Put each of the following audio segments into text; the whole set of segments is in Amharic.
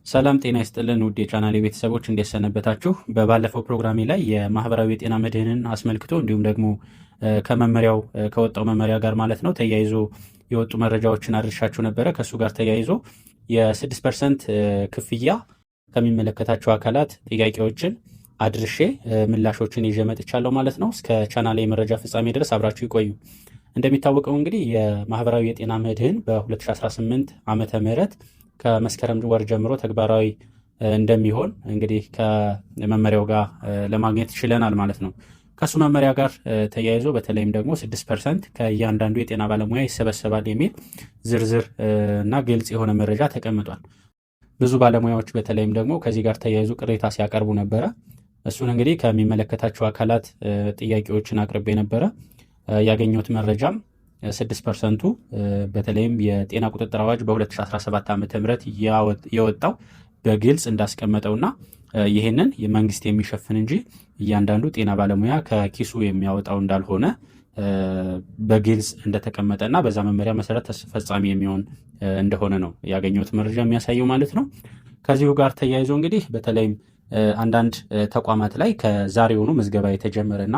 ሰላም ጤና ይስጥልን ውድ የቻናሌ ቤተሰቦች እንዴት ሰነበታችሁ? በባለፈው ፕሮግራሜ ላይ የማህበራዊ የጤና መድህንን አስመልክቶ እንዲሁም ደግሞ ከመመሪያው ከወጣው መመሪያ ጋር ማለት ነው ተያይዞ የወጡ መረጃዎችን አድርሻችሁ ነበረ። ከእሱ ጋር ተያይዞ የ6% ክፍያ ከሚመለከታቸው አካላት ጥያቄዎችን አድርሼ ምላሾችን ይዤ መጥቻለሁ ማለት ነው። እስከ ቻናሌ የመረጃ ፍጻሜ ድረስ አብራችሁ ይቆዩ። እንደሚታወቀው እንግዲህ የማህበራዊ የጤና መድህን በ2018 ዓመተ ምህረት ከመስከረም ወር ጀምሮ ተግባራዊ እንደሚሆን እንግዲህ ከመመሪያው ጋር ለማግኘት ችለናል ማለት ነው። ከሱ መመሪያ ጋር ተያይዞ በተለይም ደግሞ 6% ከእያንዳንዱ የጤና ባለሙያ ይሰበሰባል የሚል ዝርዝር እና ግልጽ የሆነ መረጃ ተቀምጧል። ብዙ ባለሙያዎች በተለይም ደግሞ ከዚህ ጋር ተያይዞ ቅሬታ ሲያቀርቡ ነበረ። እሱን እንግዲህ ከሚመለከታቸው አካላት ጥያቄዎችን አቅርቤ ነበረ። ያገኘሁት መረጃም 6%ቱ በተለይም የጤና ቁጥጥር አዋጅ በ2017 ዓ.ም የወጣው በግልጽ እንዳስቀመጠውና ይህንን የመንግስት የሚሸፍን እንጂ እያንዳንዱ ጤና ባለሙያ ከኪሱ የሚያወጣው እንዳልሆነ በግልጽ እንደተቀመጠና በዛ መመሪያ መሰረት ተፈጻሚ የሚሆን እንደሆነ ነው ያገኘሁት መረጃ የሚያሳየው ማለት ነው። ከዚሁ ጋር ተያይዞ እንግዲህ በተለይም አንዳንድ ተቋማት ላይ ከዛሬውኑ ምዝገባ የተጀመረና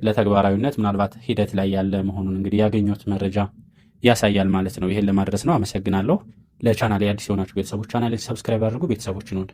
ለተግባራዊነት ምናልባት ሂደት ላይ ያለ መሆኑን እንግዲህ ያገኘሁት መረጃ ያሳያል ማለት ነው። ይሄን ለማድረስ ነው። አመሰግናለሁ። ለቻናሌ አዲስ የሆናችሁ ቤተሰቦች ቻናሌ ሰብስክራይብ አድርጉ። ቤተሰቦችን ወደ